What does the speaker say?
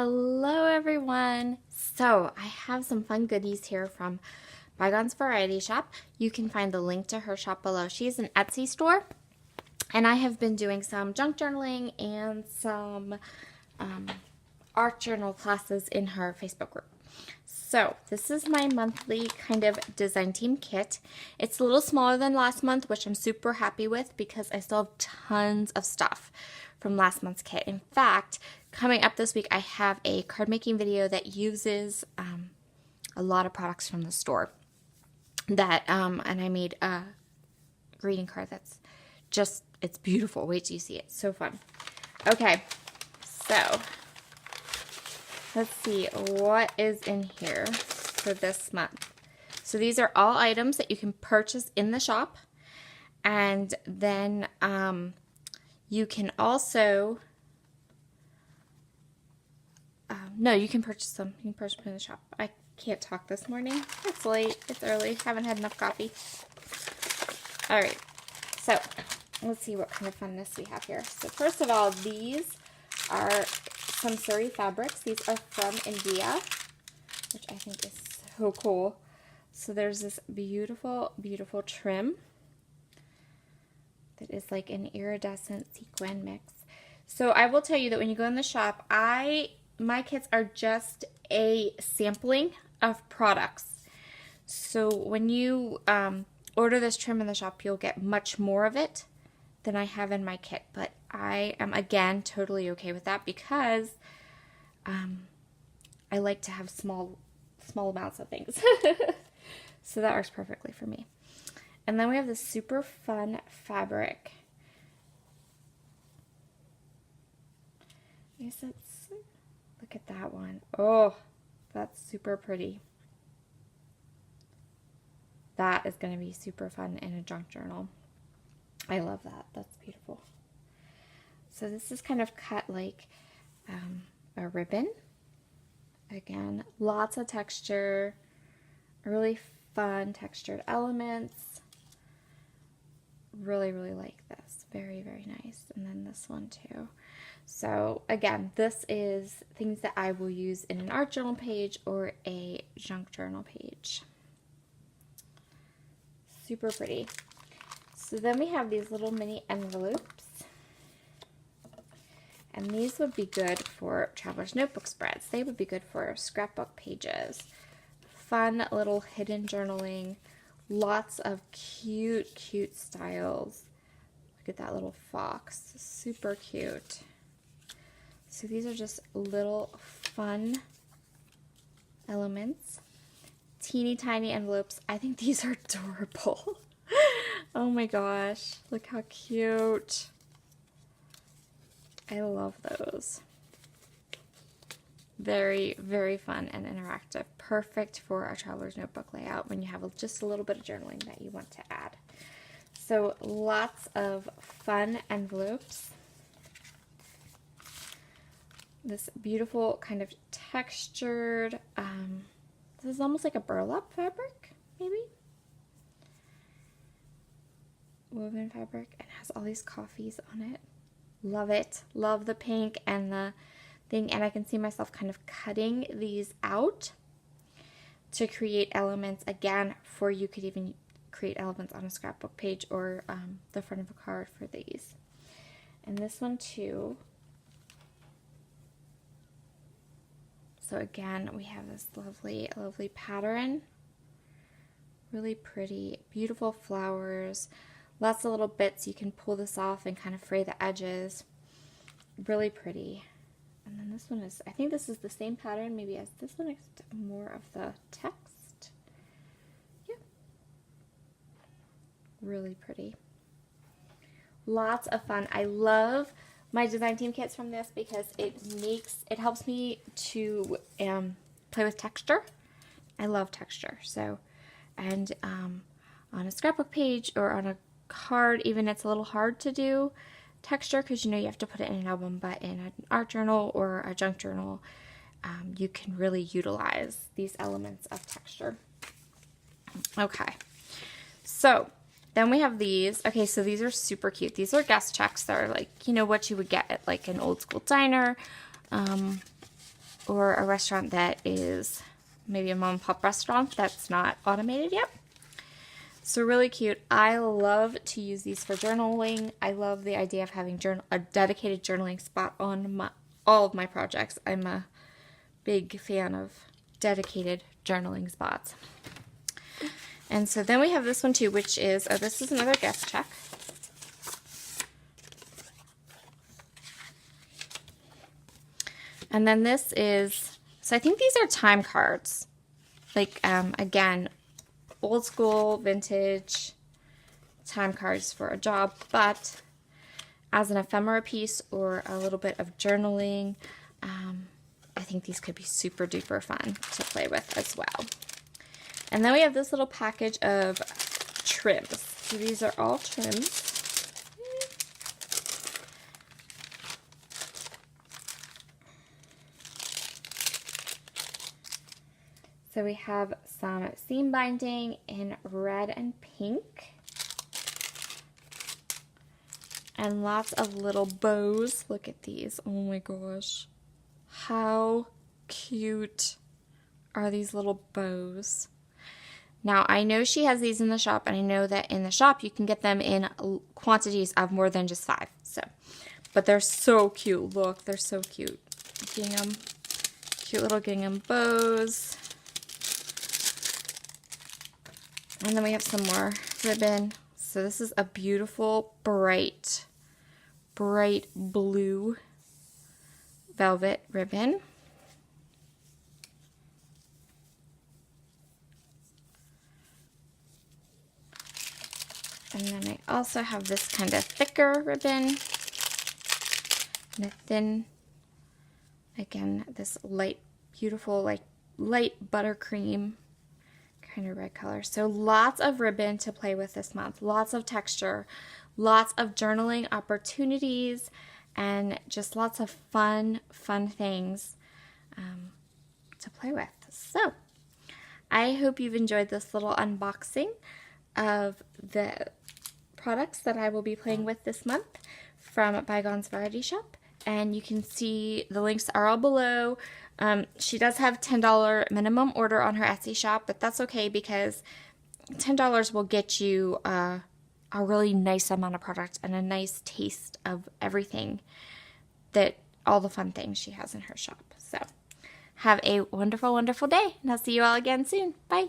Hello everyone! So I have some fun goodies here from Bygone's Variety Shop. You can find the link to her shop below. She's an Etsy store, and I have been doing some junk journaling and some art journal classes in her Facebook group. So this is my monthly kind of design team kit. It's a little smaller than last month, which I'm super happy with because I still have tons of stuff from last month's kit. In fact, coming up this week, I have a card making video that uses a lot of products from the store. And I made a greeting card that's just, it's beautiful. Wait till you see it. So fun. Okay, so let's see what is in here for this month. So these are all items that you can purchase in the shop, and then you can also no, you can purchase them. You can purchase them in the shop. I can't talk this morning. It's late. It's early. Haven't had enough coffee. All right. So let's see what kind of funness we have here. So first of all, these are some Surrey fabrics. These are from India, which I think is so cool. So there's this beautiful, beautiful trim that is like an iridescent sequin mix. So I will tell you that when you go in the shop, my kits are just a sampling of products. So when you order this trim in the shop, you'll get much more of it than I have in my kit. But I am, again, totally okay with that because I like to have small amounts of things. So that works perfectly for me. And then we have this super fun fabric. I guess that's, look at that one. Oh, that's super pretty. That is going to be super fun in a junk journal. I love that. That's beautiful. So this is kind of cut like a ribbon. Again, lots of texture, really fun textured elements. Really, really like this. Very, very nice. And then this one too. So again, this is things that I will use in an art journal page or a junk journal page. Super pretty. So then we have these little mini envelopes. And these would be good for traveler's notebook spreads. They would be good for scrapbook pages. Fun little hidden journaling. Lots of cute, cute styles. Look at that little fox. Super cute. So these are just little fun elements. Teeny tiny envelopes. I think these are adorable. Oh my gosh. Look how cute. I love those. Very, very fun and interactive. Perfect for a traveler's notebook layout when you have just a little bit of journaling that you want to add. So lots of fun envelopes. This beautiful kind of textured, this is almost like a burlap fabric, maybe? Woven fabric, and has all these coffees on it. Love it. Love the pink and the thing, and I can see myself kind of cutting these out to create elements. Again, you could even create elements on a scrapbook page or the front of a card for these. And this one too. So again, we have this lovely, lovely pattern. Really pretty, beautiful flowers. Lots of little bits. You can pull this off and kind of fray the edges. Really pretty. And then this one is, I think this is the same pattern maybe as this one, except more of the text. Yeah. Really pretty. Lots of fun. I love my design team kits from this because it helps me to play with texture. I love texture. So, and on a scrapbook page or on a card, even, it's a little hard to do texture because you have to put it in an album, but in an art journal or a junk journal, you can really utilize these elements of texture. Okay, so then we have these. Okay, so these are super cute. These are guest checks. They're like, what you would get at like an old school diner. or a restaurant that is maybe a mom and pop restaurant that's not automated yet. So really cute. I love to use these for journaling. I love the idea of having a dedicated journaling spot on all of my projects. I'm a big fan of dedicated journaling spots. And so then we have this one too, which is, oh, this is another guest check. And then this is, so I think these are time cards. Like, again, old school, vintage time cards for a job, but as an ephemera piece or a little bit of journaling, I think these could be super duper fun to play with as well. And then we have this little package of trims. So these are all trims. So we have some seam binding in red and pink. And lots of little bows. Look at these. Oh my gosh. How cute are these little bows? Now, I know she has these in the shop, and I know that in the shop you can get them in quantities of more than just 5. So, but they're so cute. Look, they're so cute. Gingham. Cute little gingham bows. And then we have some more ribbon. So this is a beautiful, bright blue velvet ribbon. And then I also have this kind of thicker ribbon. And a thin, again, this light, beautiful, like light buttercream kind of red color. So lots of ribbon to play with this month. Lots of texture, lots of journaling opportunities, and just lots of fun things to play with. So I hope you've enjoyed this little unboxing of the products that I will be playing with this month from Bygones Variety Shop. And you can see the links are all below. She does have $10 minimum order on her Etsy shop, but that's okay because $10 will get you a really nice amount of product and a nice taste of everything, that all the fun things she has in her shop. So have a wonderful, wonderful day, and I'll see you all again soon. Bye.